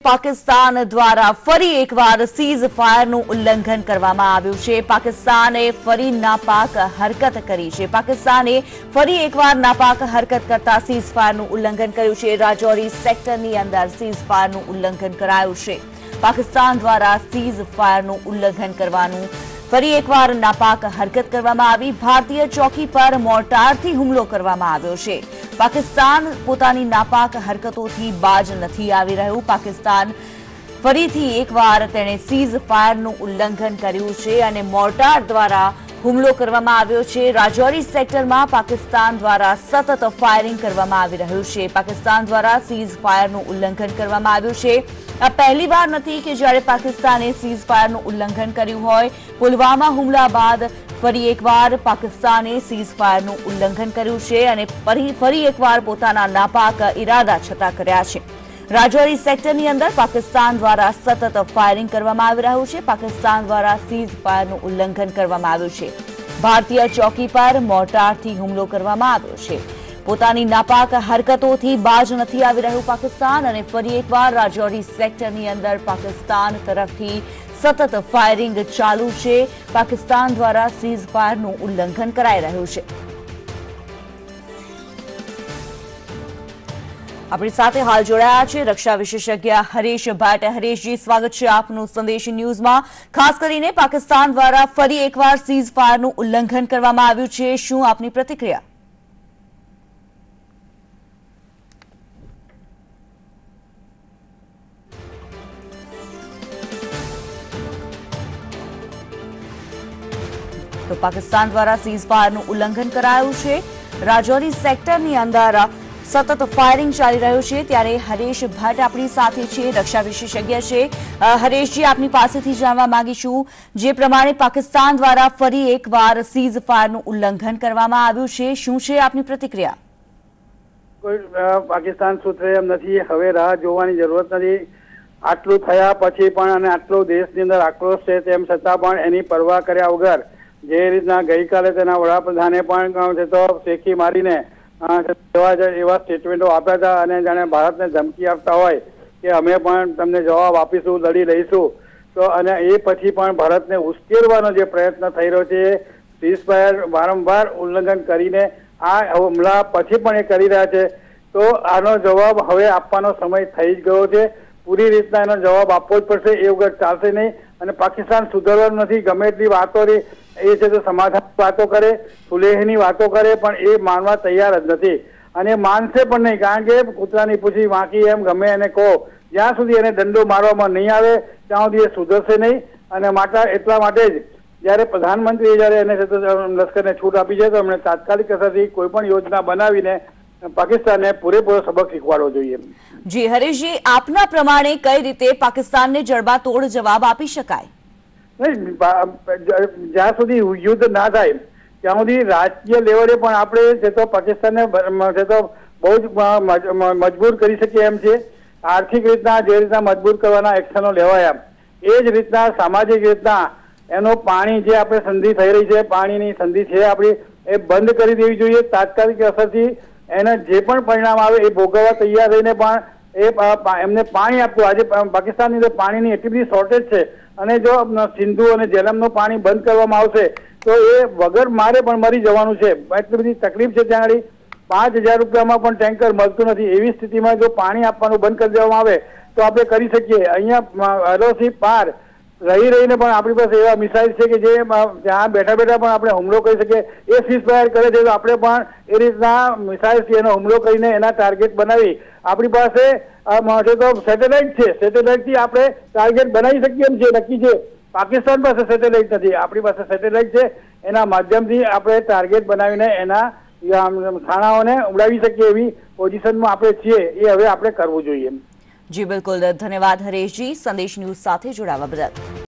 પાકિસ્તાન દ્વારા ફરી એકવાર સીઝ ફાયરનું ઉલ્લંઘન કરવામાં આવ્યું છે। પાકિસ્તાને ફરી નાપાક હરકત કરી છે। પાકિસ્તાને ફરી એકવાર નાપાક હરકત કરતા સીઝ ફાયરનું ઉલ્લંઘન કર્યું છે। રાજૌરી સેક્ટરની અંદર સીઝ ફાયરનું ઉલ્લંઘન કરાયું છે। પાકિસ્તાન દ્વારા સીઝ ફાયરનું ઉલ્લંઘન કરવાનું ફરી એકવાર નાપાક હરકત કરવામાં આવી। ભારતીય ચોકી પર મોર્ટારથી હુમલો કરવામાં આવ્યો છે। પાકિસ્તાન પોતાની નાપાક હરકતોથી બાજ નથી આવી રહ્યું। પાકિસ્તાન ફરીથી એકવાર તેણે સીઝ ફાયરનું ઉલ્લંઘન કર્યું છે અને મોર્ટાર દ્વારા હુમલો કરવામાં આવ્યો છે। રાજૌરી સેક્ટરમાં પાકિસ્તાન દ્વારા સતત ફાયરિંગ કરવામાં આવી રહ્યું છે। પાકિસ્તાન દ્વારા સીઝ ફાયરનું ઉલ્લંઘન કરવામાં આવ્યું છે। આ પહેલી વાર નથી કે જ્યારે પાકિસ્તાને સીઝ ફાયરનું ઉલ્લંઘન કર્યું હોય। પુલવામા હુમલા બાદ ફરી એકવાર પાકિસ્તાને સીઝ ફાયરનું ઉલ્લંઘન કર્યું છે અને ફરી એકવાર પોતાના નાપાક ઇરાદા છતાં કર્યા છે। રાજૌરી સેક્ટરની અંદર પાકિસ્તાન દ્વારા સતત ફાયરિંગ કરવામાં આવી રહ્યું છે। પાકિસ્તાન દ્વારા સીઝ ફાયરનું ઉલ્લંઘન કરવામાં આવ્યું છે। ભારતીય ચોકી પર મોર્ટારથી હુમલો કરવામાં આવ્યો છે। પોતાની નાપાક હરકતોથી બાજ નથી આવી રહ્યું પાકિસ્તાન અને ફરી એકવાર રાજૌરી સેક્ટરની અંદર પાકિસ્તાન તરફથી સતત ફાયરિંગ ચાલુ છે। પાકિસ્તાન દ્વારા સીઝ ફાયરનું ઉલ્લંઘન કરાઈ રહ્યું છે। આપણી સાથે હાલ જોડાયા છે રક્ષા વિશેષજ્ઞ હરેશ ભાટ। હરેશજી, સ્વાગત છે આપનું સંદેશ ન્યૂઝમાં। ખાસ કરીને પાકિસ્તાન દ્વારા ફરી એકવાર સીઝ ફાયરનું ઉલ્લંઘન કરવામાં આવ્યું છે, શું આપની પ્રતિક્રિયા? તો પાકિસ્તાન દ્વારા સીઝ ફાયરનું ઉલ્લંઘન કરાયું છે। રાજૌરી સેક્ટરની અંદર સતત ફાયરિંગ ચાલી રહ્યું છે। ત્યારે હરેશ ભટ્ટ આપણી સાથે છે, રક્ષા વિશેષજ્ઞ છે। હરેશજી, આપની પાસેથી જાણવા માંગીશું, જે પ્રમાણે પાકિસ્તાન દ્વારા ફરી એકવાર સીઝ ફાયરનું ઉલ્લંઘન કરવામાં આવ્યું છે, શું છે આપની પ્રતિક્રિયા? કોઈ પાકિસ્તાન સૂત્રે એમ નથી, હવે રાહ જોવાની જરૂરત નથી। આટલું થયા પછી પણ અને આટલો દેશની અંદર આક્રોશ છે તેમ છતાં પણ એની પરવા કર્યા વગર જે રીતના ગઈકાલે તેના વડાપ્રધાને પણ તો શેખી મારીને એવા સ્ટેટમેન્ટો આપ્યા હતા અને જાણે ભારતને ધમકી આપતા હોય કે અમે પણ તમને જવાબ આપીશું, લડી લઈશું। તો અને એ પછી પણ ભારતને ઉશ્કેરવાનો જે પ્રયત્ન થઈ રહ્યો છે, સીઝ ફાયર વારંવાર ઉલ્લંઘન કરીને આ હુમલા પછી પણ એ કરી રહ્યા છે। તો આનો જવાબ હવે આપવાનો સમય થઈ જ ગયો છે। પૂરી રીતના એનો જવાબ આપવો જ પડશે, એ વગર ચાલશે નહીં। અને પાકિસ્તાન સુધરવાનું નથી। ગમે એટલી વાતો એ છે તો સમાધાન વાતો કરે, સુલેહની વાતો કરે, પણ એ માનવા તૈયાર જ નથી અને માનશે પણ નહીં। કારણ કે કૂતરાની પૂછી વાંકી એમ ગમે એને કહો, જ્યાં સુધી એને દંડો મારવામાં નહીં આવે ત્યાં સુધી એ સુધરશે નહીં। અને એટલા માટે જ જયારે પ્રધાનમંત્રીએ જયારે એને લશ્કરને છૂટ આપી છે તો એમણે તાત્કાલિક અસરથી કોઈ પણ યોજના બનાવીને પાકિસ્તાનને પૂરેપૂરો સબક શીખવાડવો જોઈએ। જી હરેશજી, આપના પ્રમાણે કઈ રીતે પાકિસ્તાનને જડબાતોડ જવાબ આપી શકાય? નહીં, જ્યાં સુધી યુદ્ધ ના થાય ત્યાં સુધી રાજકીય લેવલે પણ આપણે છે તો પાકિસ્તાનને છે તો બહુ જ મજબૂર કરી શકીએ એમ છે। આર્થિક રીતના જે રીતના મજબૂર કરવાના એક્શનો લેવાયા, એ જ રીતના સામાજિક રીતના એનો પાણી જે આપણે સંધિ થઈ રહી છે, પાણીની સંધિ છે આપણી, એ બંધ કરી દેવી જોઈએ તાત્કાલિક અસરથી। એને જે પણ પરિણામ આવે એ ભોગવવા તૈયાર રહીને પણ એમને પાણી આપવું। આજે પાકિસ્તાનની અંદર પાણીની એટલી બધી શોર્ટેજ છે અને જો સિંધુ અને જેલમનું પાણી બંધ કરવામાં આવશે તો એ વગર મારે પણ મરી જવાનું છે। એટલી બધી તકલીફ છે ત્યાં આગળ। 5000 રૂપિયામાં પણ ટેન્કર મળતું નથી। એવી સ્થિતિમાં જો પાણી આપવાનું બંધ કરી દેવામાં આવે તો આપણે કરી શકીએ। અહીંયા LOC પાર રહીને પણ આપણી પાસે એવા મિસાઇલ છે કે જે ત્યાં બેઠા બેઠા પણ આપણે હુમલો કરી શકીએ। એ સીઝ ફાયર કરે છે તો આપણે પણ એ રીતના મિસાઇલથી એનો હુમલો કરીને એના ટાર્ગેટ બનાવી આપણી પાસે તો સેટેલાઇટ છે, સેટેલાઇટથી આપણે ટાર્ગેટ બનાવી શકીએ એમ છે, નક્કી છે। પાકિસ્તાન પાસે સેટેલાઇટ નથી, આપણી પાસે સેટેલાઇટ છે। એના માધ્યમથી આપણે ટાર્ગેટ બનાવીને એના થાણાઓને ઉડાવી શકીએ એવી પોઝિશનમાં આપણે છીએ। એ હવે આપણે કરવું જોઈએ। જી બિલકુલ, ધન્યવાદ હરેશજી, સંદેશ ન્યૂઝ સાથે જોડાવા બદલ।